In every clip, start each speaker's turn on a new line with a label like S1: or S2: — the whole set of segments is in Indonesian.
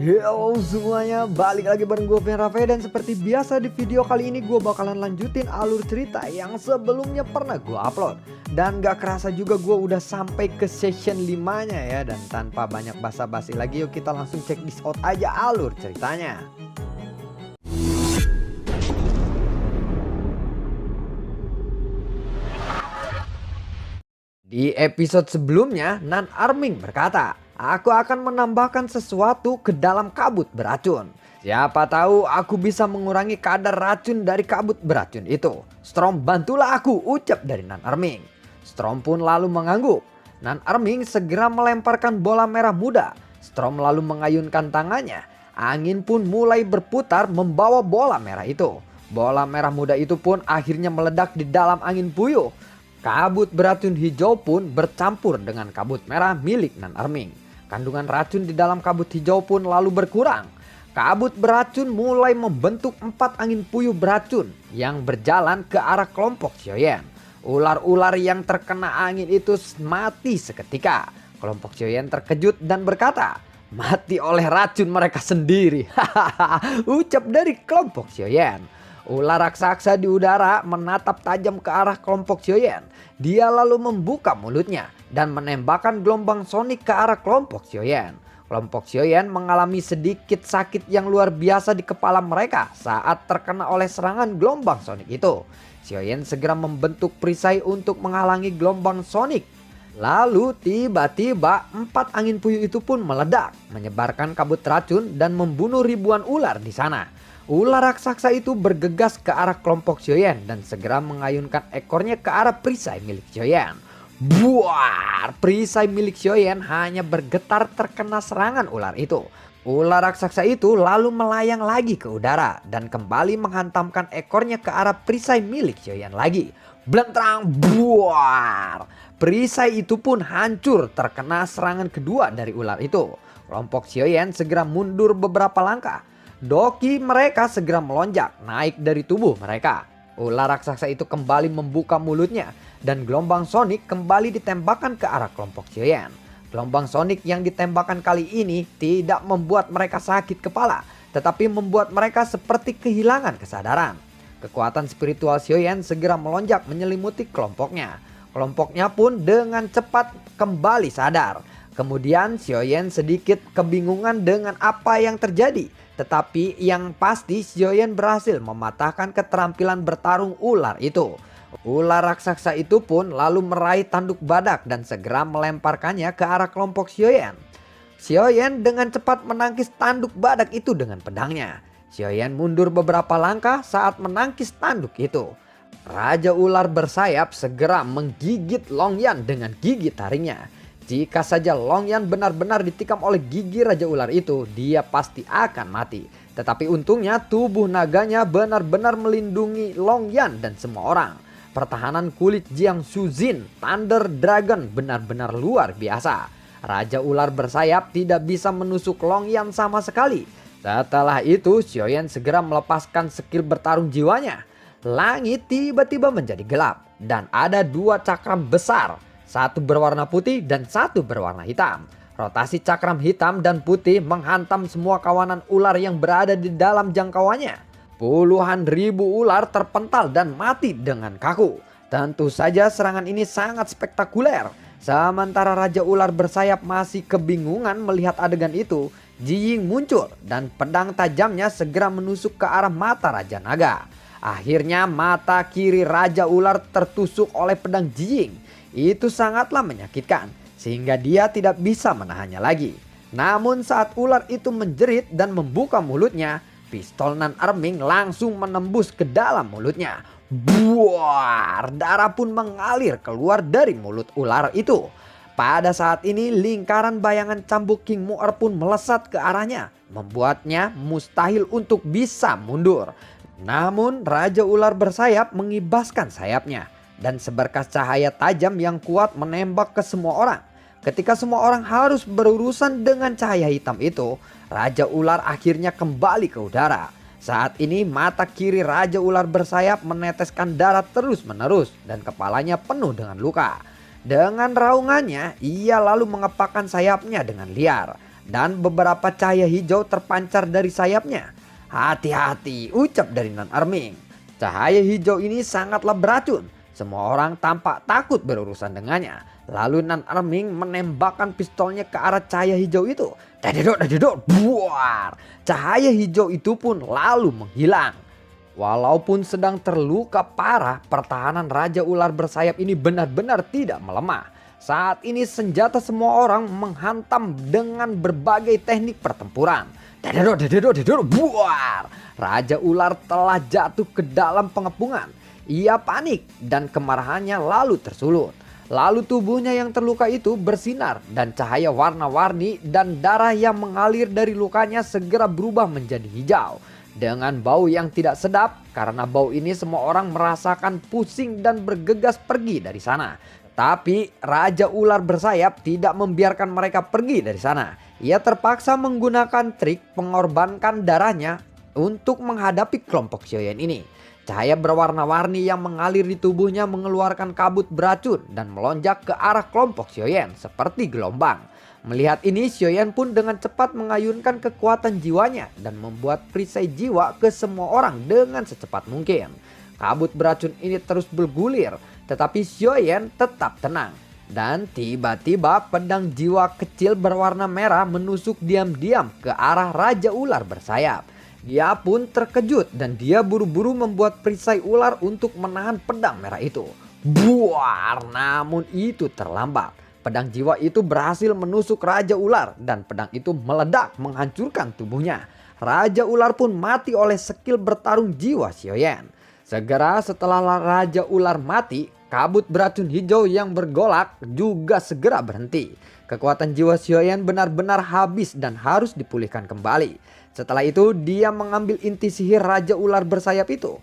S1: Yo semuanya, balik lagi bareng gue Pian Rafe. Dan seperti biasa di video kali ini gue bakalan lanjutin alur cerita yang sebelumnya pernah gue upload. Dan gak kerasa juga gue udah sampai ke session 5 nya ya. Dan tanpa banyak basa-basi lagi, yuk kita langsung check this out aja alur ceritanya. Di episode sebelumnya, Nan Arming berkata, "Aku akan menambahkan sesuatu ke dalam kabut beracun. Siapa tahu aku bisa mengurangi kadar racun dari kabut beracun itu. Storm, bantulah aku," ucap dari Nan Arming. Storm pun lalu mengangguk. Nan Arming segera melemparkan bola merah muda. Storm lalu mengayunkan tangannya. Angin pun mulai berputar membawa bola merah itu. Bola merah muda itu pun akhirnya meledak di dalam angin puyuh. Kabut beracun hijau pun bercampur dengan kabut merah milik Nan Arming. Kandungan racun di dalam kabut hijau pun lalu berkurang. Kabut beracun mulai membentuk 4 angin puyuh beracun yang berjalan ke arah kelompok Xiaoyan. Ular-ular yang terkena angin itu mati seketika. Kelompok Xiaoyan terkejut dan berkata, "Mati oleh racun mereka sendiri." Ucap dari kelompok Xiaoyan. Ular raksasa di udara menatap tajam ke arah kelompok Xiaoyan. Dia lalu membuka mulutnya dan menembakkan gelombang sonik ke arah kelompok Xiaoyan. Kelompok Xiaoyan mengalami sedikit sakit yang luar biasa di kepala mereka saat terkena oleh serangan gelombang sonik itu. Xiaoyan segera membentuk perisai untuk menghalangi gelombang sonik. Lalu tiba-tiba 4 angin puyuh itu pun meledak, menyebarkan kabut racun dan membunuh ribuan ular di sana. Ular raksasa itu bergegas ke arah kelompok Xiaoyan dan segera mengayunkan ekornya ke arah perisai milik Xiaoyan. Buar! Perisai milik Xiaoyan hanya bergetar terkena serangan ular itu. Ular raksasa itu lalu melayang lagi ke udara dan kembali menghantamkan ekornya ke arah perisai milik Xiaoyan lagi. Blentrang! Buar! Perisai itu pun hancur terkena serangan kedua dari ular itu. Kelompok Xiaoyan segera mundur beberapa langkah. Doki mereka segera melonjak naik dari tubuh mereka. Ular raksasa itu kembali membuka mulutnya dan gelombang sonik kembali ditembakkan ke arah kelompok Xiaoyan. Gelombang sonik yang ditembakkan kali ini tidak membuat mereka sakit kepala, tetapi membuat mereka seperti kehilangan kesadaran. Kekuatan spiritual Xiaoyan segera melonjak menyelimuti kelompoknya. Kelompoknya pun dengan cepat kembali sadar. Kemudian Xiaoyan sedikit kebingungan dengan apa yang terjadi. Tetapi yang pasti Xiaoyan berhasil mematahkan keterampilan bertarung ular itu. Ular raksasa itu pun lalu meraih tanduk badak dan segera melemparkannya ke arah kelompok Xiaoyan. Xiaoyan dengan cepat menangkis tanduk badak itu dengan pedangnya. Xiaoyan mundur beberapa langkah saat menangkis tanduk itu. Raja ular bersayap segera menggigit Longyan dengan gigi taringnya. Jika saja Longyan benar-benar ditikam oleh gigi Raja Ular itu, dia pasti akan mati. Tetapi untungnya tubuh naganya benar-benar melindungi Longyan dan semua orang. Pertahanan kulit Jiang Shuzin, Thunder Dragon benar-benar luar biasa. Raja Ular bersayap tidak bisa menusuk Longyan sama sekali. Setelah itu Xiaoyan segera melepaskan skill bertarung jiwanya. Langit tiba-tiba menjadi gelap dan ada 2 cakram besar. Satu berwarna putih dan satu berwarna hitam. Rotasi cakram hitam dan putih menghantam semua kawanan ular yang berada di dalam jangkauannya. Puluhan ribu ular terpental dan mati dengan kaku. Tentu saja serangan ini sangat spektakuler. Sementara Raja Ular bersayap masih kebingungan melihat adegan itu, Ji Ying muncul dan pedang tajamnya segera menusuk ke arah mata Raja Naga. Akhirnya mata kiri Raja Ular tertusuk oleh pedang Ji Ying. Itu sangatlah menyakitkan sehingga dia tidak bisa menahannya lagi. Namun saat ular itu menjerit dan membuka mulutnya, pistol Nan Arming langsung menembus ke dalam mulutnya. Buar! Darah pun mengalir keluar dari mulut ular itu. Pada saat ini lingkaran bayangan cambuk King Mu'er pun melesat ke arahnya, membuatnya mustahil untuk bisa mundur. Namun Raja Ular bersayap mengibaskan sayapnya. Dan seberkas cahaya tajam yang kuat menembak ke semua orang. Ketika semua orang harus berurusan dengan cahaya hitam itu, Raja Ular akhirnya kembali ke udara. Saat ini mata kiri Raja Ular bersayap meneteskan darah terus-menerus dan kepalanya penuh dengan luka. Dengan raungannya, ia lalu mengepakkan sayapnya dengan liar. dan beberapa cahaya hijau terpancar dari sayapnya. "Hati-hati," ucap dari Nan Arming. Cahaya hijau ini sangatlah beracun. Semua orang tampak takut berurusan dengannya. Lalu Nan Arming menembakkan pistolnya ke arah cahaya hijau itu. Dadedok, dadedok, buar. Cahaya hijau itu pun lalu menghilang. Walaupun sedang terluka parah, pertahanan Raja Ular bersayap ini benar-benar tidak melemah. Saat ini senjata semua orang menghantam dengan berbagai teknik pertempuran. Dadedok, dadedok, dadedok, buar. Raja Ular telah jatuh ke dalam pengepungan. Ia panik dan kemarahannya lalu tersulut. Lalu tubuhnya yang terluka itu bersinar dan cahaya warna-warni dan darah yang mengalir dari lukanya segera berubah menjadi hijau. Dengan bau yang tidak sedap, karena bau ini semua orang merasakan pusing dan bergegas pergi dari sana. Tapi Raja Ular bersayap tidak membiarkan mereka pergi dari sana. Ia terpaksa menggunakan trik mengorbankan darahnya untuk menghadapi kelompok Xiaoyan ini. Cahaya berwarna-warni yang mengalir di tubuhnya mengeluarkan kabut beracun dan melonjak ke arah kelompok Xiaoyan seperti gelombang. Melihat ini, Xiaoyan pun dengan cepat mengayunkan kekuatan jiwanya dan membuat perisai jiwa ke semua orang dengan secepat mungkin. Kabut beracun ini terus bergulir, tetapi Xiaoyan tetap tenang. Dan tiba-tiba pedang jiwa kecil berwarna merah menusuk diam-diam ke arah Raja Ular bersayap. Dia pun terkejut dan dia buru-buru membuat perisai ular untuk menahan pedang merah itu. Buar, namun itu terlambat. Pedang jiwa itu berhasil menusuk Raja Ular dan pedang itu meledak menghancurkan tubuhnya. Raja Ular pun mati oleh skill bertarung jiwa Xiaoyan. Segera setelah Raja Ular mati, kabut beracun hijau yang bergolak juga segera berhenti. Kekuatan jiwa Xiaoyan benar-benar habis dan harus dipulihkan kembali. Setelah itu dia mengambil inti sihir Raja Ular bersayap itu.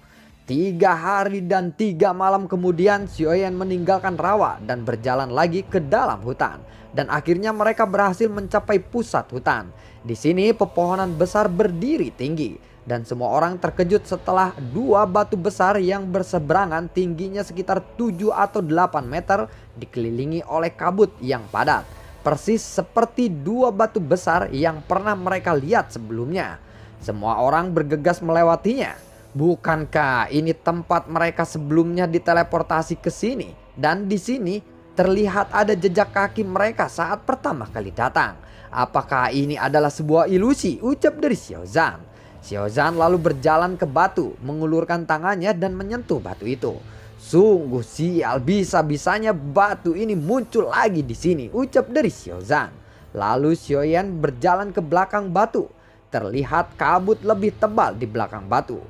S1: 3 hari dan 3 malam kemudian Xiaoyan meninggalkan rawa dan berjalan lagi ke dalam hutan. Dan akhirnya mereka berhasil mencapai pusat hutan. Di sini pepohonan besar berdiri tinggi. Dan semua orang terkejut setelah 2 batu besar yang berseberangan tingginya sekitar 7 atau 8 meter dikelilingi oleh kabut yang padat. Persis seperti 2 batu besar yang pernah mereka lihat sebelumnya. Semua orang bergegas melewatinya. Bukankah ini tempat mereka sebelumnya diteleportasi ke sini? Dan di sini terlihat ada jejak kaki mereka saat pertama kali datang. Apakah ini adalah sebuah ilusi? Ucap dari Xiao Zhan. Xiao Zhan lalu berjalan ke batu, mengulurkan tangannya dan menyentuh batu itu. Sungguh sial, bisa-bisanya batu ini muncul lagi di sini, ucap dari Xiao Zhan. Lalu Xiaoyan berjalan ke belakang batu. Terlihat kabut lebih tebal di belakang batu.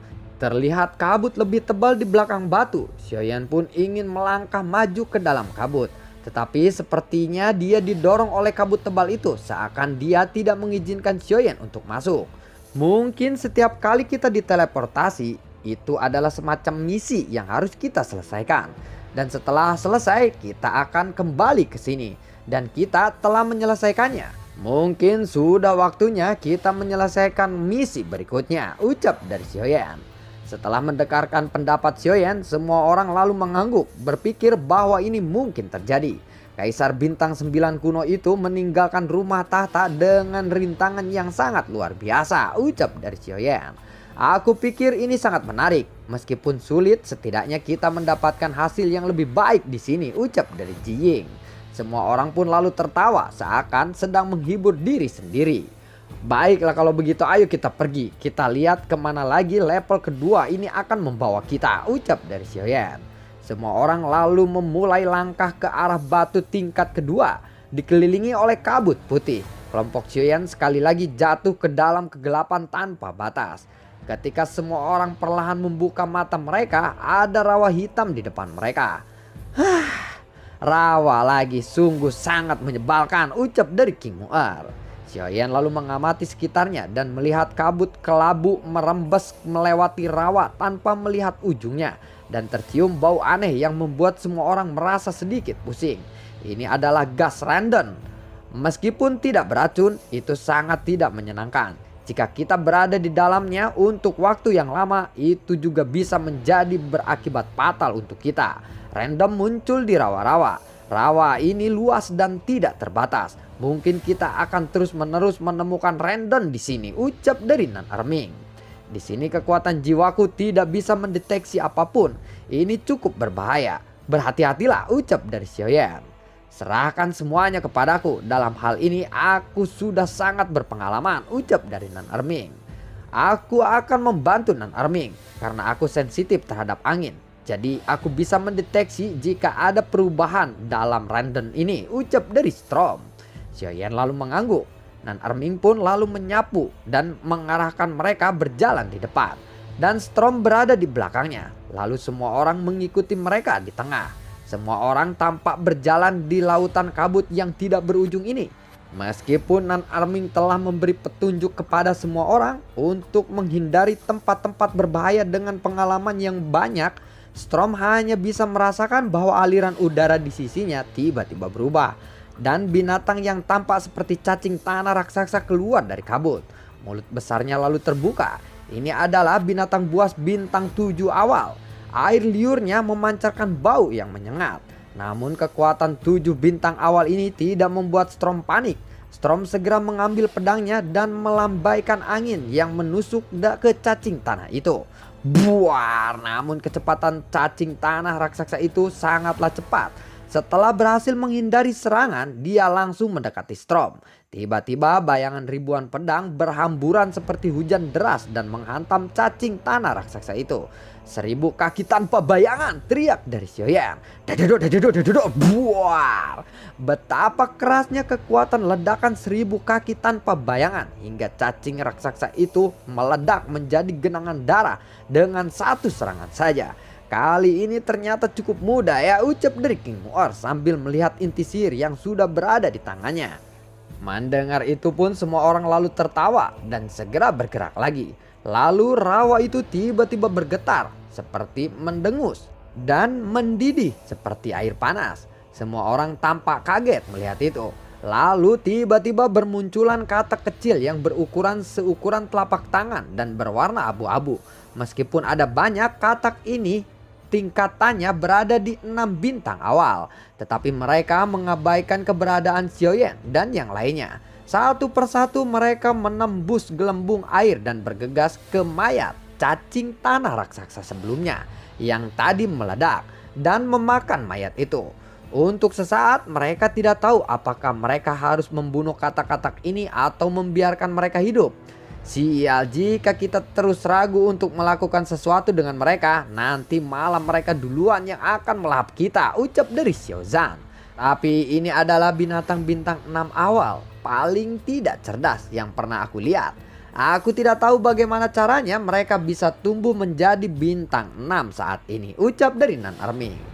S1: Xiaoyan pun ingin melangkah maju ke dalam kabut. Tetapi sepertinya dia didorong oleh kabut tebal itu, seakan dia tidak mengizinkan Xiaoyan untuk masuk. Mungkin setiap kali kita diteleportasi, itu adalah semacam misi yang harus kita selesaikan. Dan setelah selesai, kita akan kembali ke sini. Dan kita telah menyelesaikannya. Mungkin sudah waktunya kita menyelesaikan misi berikutnya, ucap dari Xiaoyan. Setelah mendengarkan pendapat Xiaoyan, semua orang lalu mengangguk, berpikir bahwa ini mungkin terjadi. Kaisar Bintang 9 kuno itu meninggalkan rumah tahta dengan rintangan yang sangat luar biasa, ucap dari Xiaoyan. Aku pikir ini sangat menarik. Meskipun sulit, setidaknya kita mendapatkan hasil yang lebih baik di sini, ucap dari Ji Ying. Semua orang pun lalu tertawa seakan sedang menghibur diri sendiri. Baiklah kalau begitu, ayo kita pergi. Kita lihat kemana lagi level kedua ini akan membawa kita, ucap dari Xiaoyan. Semua orang lalu memulai langkah ke arah batu tingkat kedua, dikelilingi oleh kabut putih. Kelompok Xiaoyan sekali lagi jatuh ke dalam kegelapan tanpa batas. Ketika semua orang perlahan membuka mata mereka, ada rawa hitam di depan mereka. Rawa lagi, sungguh sangat menyebalkan, ucap dari King Mu'er. Xiaoyan lalu mengamati sekitarnya dan melihat kabut kelabu merembes melewati rawa tanpa melihat ujungnya. Dan tercium bau aneh yang membuat semua orang merasa sedikit pusing. Ini adalah gas random. Meskipun tidak beracun, itu sangat tidak menyenangkan. Jika kita berada di dalamnya untuk waktu yang lama, itu juga bisa menjadi berakibat fatal untuk kita. Random muncul di rawa-rawa. Rawa ini luas dan tidak terbatas. Mungkin kita akan terus-menerus menemukan random di sini, ucap dari Nan Arming. Di sini kekuatan jiwaku tidak bisa mendeteksi apapun. Ini cukup berbahaya. Berhati-hatilah, ucap dari Xiaoyan. Serahkan semuanya kepadaku. Dalam hal ini aku sudah sangat berpengalaman, ucap dari Nan Arming. Aku akan membantu Nan Arming karena aku sensitif terhadap angin. Jadi aku bisa mendeteksi jika ada perubahan dalam random ini, ucap dari Storm. Xiaoyan lalu mengangguk. Nan Arming pun lalu menyapu dan mengarahkan mereka berjalan di depan. Dan Storm berada di belakangnya. Lalu semua orang mengikuti mereka di tengah. Semua orang tampak berjalan di lautan kabut yang tidak berujung ini. Meskipun Nan Arming telah memberi petunjuk kepada semua orang untuk menghindari tempat-tempat berbahaya dengan pengalaman yang banyak, Storm hanya bisa merasakan bahwa aliran udara di sisinya tiba-tiba berubah. Dan binatang yang tampak seperti cacing tanah raksasa keluar dari kabut. Mulut besarnya lalu terbuka. Ini adalah binatang buas bintang 7 awal. Air liurnya memancarkan bau yang menyengat. Namun kekuatan 7 bintang awal ini tidak membuat Storm panik. Storm segera mengambil pedangnya dan melambaikan angin yang menusuk ke cacing tanah itu. Buar, namun kecepatan cacing tanah raksasa itu sangatlah cepat. Setelah berhasil menghindari serangan, dia langsung mendekati Storm. Tiba-tiba bayangan ribuan pedang berhamburan seperti hujan deras dan menghantam cacing tanah raksasa itu. 1000 kaki tanpa bayangan, teriak dari Xiaoyan. Dadadok, dadadok, dadadok, buar. Betapa kerasnya kekuatan ledakan 1000 kaki tanpa bayangan hingga cacing raksasa itu meledak menjadi genangan darah dengan satu serangan saja. Kali ini ternyata cukup mudah ya, ucap dari King Mu'er sambil melihat inti sihir yang sudah berada di tangannya. Mendengar itu pun semua orang lalu tertawa dan segera bergerak lagi. Lalu rawa itu tiba-tiba bergetar seperti mendengus dan mendidih seperti air panas. Semua orang tampak kaget melihat itu. Lalu tiba-tiba bermunculan katak kecil yang berukuran seukuran telapak tangan dan berwarna abu-abu. Meskipun ada banyak katak ini, tingkatannya berada di 6 bintang awal. Tetapi mereka mengabaikan keberadaan Xiaoyan dan yang lainnya. Satu persatu mereka menembus gelembung air dan bergegas ke mayat cacing tanah raksasa sebelumnya yang tadi meledak dan memakan mayat itu. Untuk sesaat mereka tidak tahu apakah mereka harus membunuh katak-katak ini atau membiarkan mereka hidup. Sial, jika kita terus ragu untuk melakukan sesuatu dengan mereka, nanti malah mereka duluan yang akan melahap kita, ucap dari Xiaozan. Tapi ini adalah binatang bintang 6 awal, paling tidak cerdas yang pernah aku lihat. Aku tidak tahu bagaimana caranya mereka bisa tumbuh menjadi bintang 6 saat ini, ucap dari Nan Arming.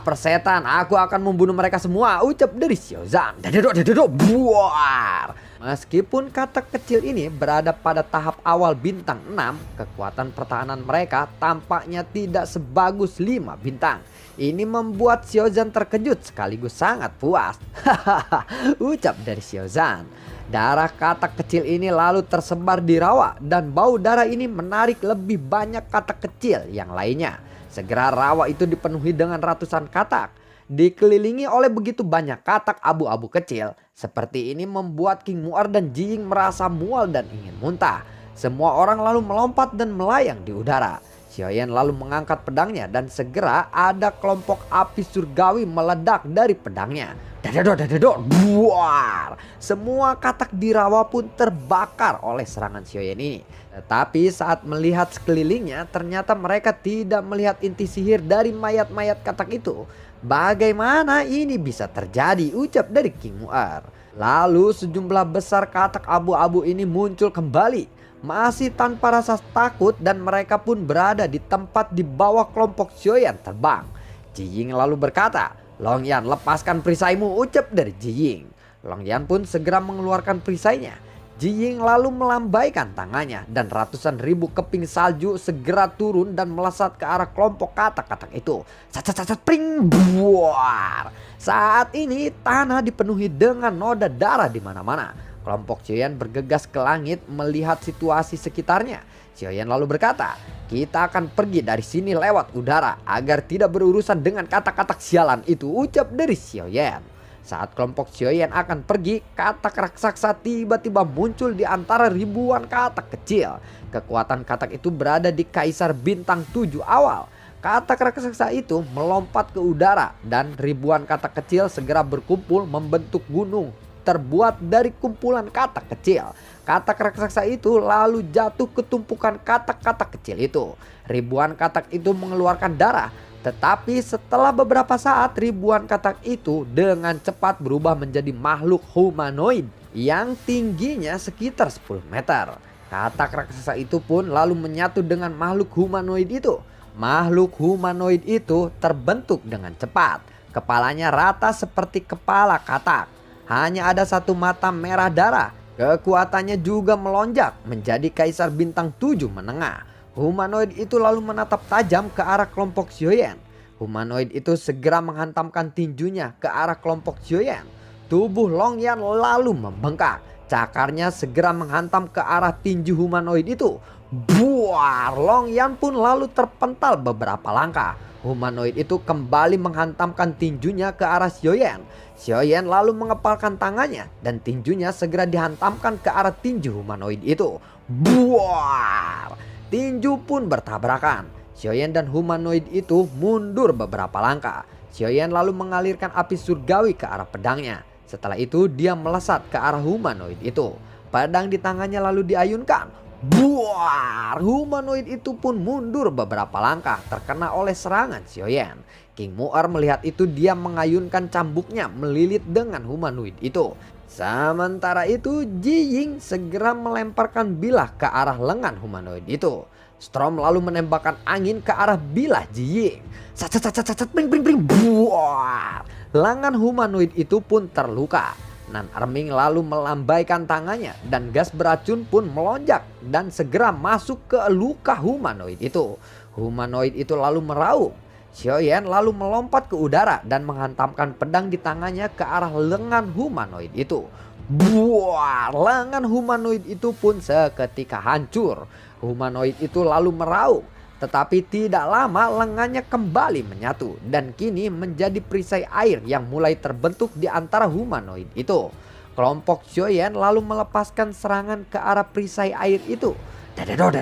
S1: Persetan, aku akan membunuh mereka semua, ucap dari Xiaozan. Dadadok, dadadok, buar. Meskipun katak kecil ini berada pada tahap awal bintang 6, kekuatan pertahanan mereka tampaknya tidak sebagus 5 bintang. Ini membuat Xiaozan terkejut sekaligus sangat puas. Hahaha, ucap dari Xiaozan. Darah katak kecil ini lalu tersebar di rawa dan bau darah ini menarik lebih banyak katak kecil yang lainnya. Segera rawa itu dipenuhi dengan ratusan katak. Dikelilingi oleh begitu banyak katak abu-abu kecil, seperti ini membuat King Mu'er dan Jiying merasa mual dan ingin muntah. Semua orang lalu melompat dan melayang di udara. Xiaoyan lalu mengangkat pedangnya dan segera ada kelompok api surgawi meledak dari pedangnya. Dadadok, dadadok, buar. Semua katak di rawa pun terbakar oleh serangan Xiaoyan ini. Tetapi saat melihat sekelilingnya, ternyata mereka tidak melihat inti sihir dari mayat-mayat katak itu. Bagaimana ini bisa terjadi, ucap dari King Mu'er. Lalu sejumlah besar katak abu-abu ini muncul kembali, masih tanpa rasa takut, dan mereka pun berada di tempat di bawah kelompok Xiaoyan terbang. Jiying lalu berkata, Longyan, lepaskan perisaimu, ucap dari Jiying. Longyan pun segera mengeluarkan perisainya. Jiying lalu melambaikan tangannya dan ratusan ribu keping salju segera turun dan melesat ke arah kelompok katak-katak itu. Sat, pring, buar. Saat ini tanah dipenuhi dengan noda darah di mana-mana. Kelompok Xiaoyan bergegas ke langit melihat situasi sekitarnya. Xiaoyan lalu berkata, kita akan pergi dari sini lewat udara agar tidak berurusan dengan katak-katak sialan itu, ucap dari Xiaoyan. Saat kelompok Xiaoyan akan pergi, katak raksasa tiba-tiba muncul di antara ribuan katak kecil. Kekuatan katak itu berada di Kaisar Bintang 7 awal. Katak raksasa itu melompat ke udara dan ribuan katak kecil segera berkumpul membentuk gunung terbuat dari kumpulan katak kecil. Katak raksasa itu lalu jatuh ke tumpukan katak-katak kecil itu. Ribuan katak itu mengeluarkan darah. Tetapi setelah beberapa saat ribuan katak itu dengan cepat berubah menjadi makhluk humanoid yang tingginya sekitar 10 meter. Katak raksasa itu pun lalu menyatu dengan makhluk humanoid itu. Makhluk humanoid itu terbentuk dengan cepat. Kepalanya rata seperti kepala katak. Hanya ada satu mata merah darah. Kekuatannya juga melonjak menjadi Kaisar Bintang 7 menengah. Humanoid itu lalu menatap tajam ke arah kelompok Xiaoyan. Humanoid itu segera menghantamkan tinjunya ke arah kelompok Xiaoyan. Tubuh Long Yan lalu membengkak. Cakarnya segera menghantam ke arah tinju humanoid itu. Buar! Long Yan pun lalu terpental beberapa langkah. Humanoid itu kembali menghantamkan tinjunya ke arah Xiaoyan. Xiaoyan lalu mengepalkan tangannya dan tinjunya segera dihantamkan ke arah tinju humanoid itu. Buar! Tinju pun bertabrakan. Xiaoyan dan humanoid itu mundur beberapa langkah. Xiaoyan lalu mengalirkan api surgawi ke arah pedangnya. Setelah itu dia melesat ke arah humanoid itu. Pedang di tangannya lalu diayunkan. Buar! Humanoid itu pun mundur beberapa langkah terkena oleh serangan Xiaoyan. King Mu'er melihat itu, dia mengayunkan cambuknya melilit dengan humanoid itu. Sementara itu Ji Ying segera melemparkan bilah ke arah lengan humanoid itu. Storm lalu menembakkan angin ke arah bilah Ji Ying. Sat sat sat sat bring bring bring. Buar! Lengan humanoid itu pun terluka. Nan Erming lalu melambaikan tangannya dan gas beracun pun melonjak dan segera masuk ke luka humanoid itu. Humanoid itu lalu meraung. Xiaoyan lalu melompat ke udara dan menghantamkan pedang di tangannya ke arah lengan humanoid itu. Buar! Lengan humanoid itu pun seketika hancur. Humanoid itu lalu meraung. Tetapi tidak lama lengannya kembali menyatu dan kini menjadi perisai air yang mulai terbentuk di antara humanoid itu. Kelompok Xiaoyan lalu melepaskan serangan ke arah perisai air itu. Dadador.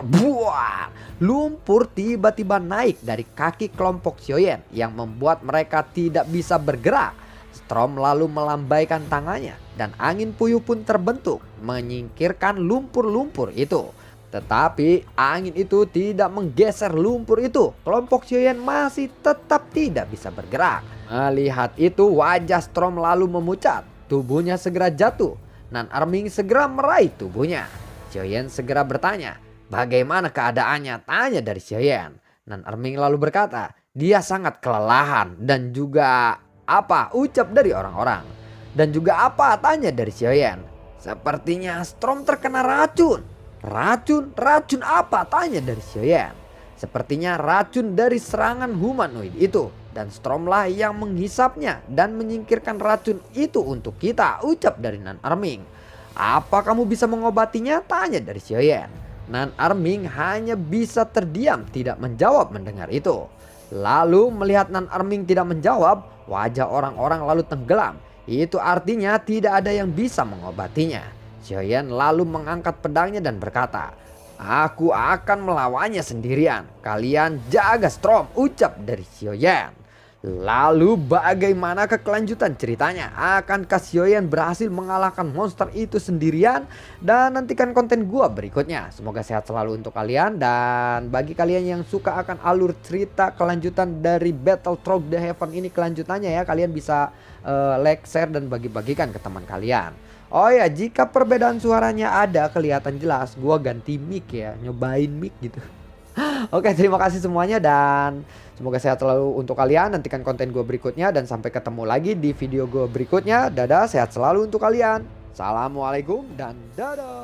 S1: Buar! Lumpur tiba-tiba naik dari kaki kelompok Xiaoyan yang membuat mereka tidak bisa bergerak. Storm lalu melambaikan tangannya dan angin puyuh pun terbentuk menyingkirkan lumpur-lumpur itu. Tetapi angin itu tidak menggeser lumpur itu. Kelompok Xiaoyan masih tetap tidak bisa bergerak. Melihat itu wajah Storm lalu memucat. Tubuhnya segera jatuh. Nan Erming segera meraih tubuhnya. Xiaoyan segera bertanya, "Bagaimana keadaannya?" tanya dari Xiaoyan. Nan Erming lalu berkata, "Dia sangat kelelahan." Dan juga apa? Ucap dari orang-orang. Dan juga apa? Tanya dari Xiaoyan. "Sepertinya Storm terkena racun." Racun apa? Tanya dari Xiaoyan. "Sepertinya racun dari serangan humanoid itu. Dan Stormlah yang menghisapnya dan menyingkirkan racun itu untuk kita," ucap dari Nan Erming. "Apa kamu bisa mengobatinya?" tanya dari Xiaoyan. Nan Erming hanya bisa terdiam tidak menjawab mendengar itu. Lalu melihat Nan Erming tidak menjawab, wajah orang-orang lalu tenggelam. Itu artinya tidak ada yang bisa mengobatinya. Xiaoyan lalu mengangkat pedangnya dan berkata, "Aku akan melawannya sendirian. Kalian jaga Storm," ucap dari Xiaoyan. Lalu bagaimana kelanjutan ceritanya? Akankah Xiaoyan berhasil mengalahkan monster itu sendirian? Dan nantikan konten gua berikutnya. Semoga sehat selalu untuk kalian. Dan bagi kalian yang suka akan alur cerita kelanjutan dari Battle Through the Heaven ini kelanjutannya ya, kalian bisa like, share dan bagi-bagikan ke teman kalian. Oh ya, jika perbedaan suaranya ada kelihatan jelas, gua ganti mic ya, nyobain mic gitu. Oke, terima kasih semuanya dan semoga sehat selalu untuk kalian. Nantikan konten gue berikutnya dan sampai ketemu lagi di video gue berikutnya. Dadah, sehat selalu untuk kalian. Assalamualaikum dan dadah.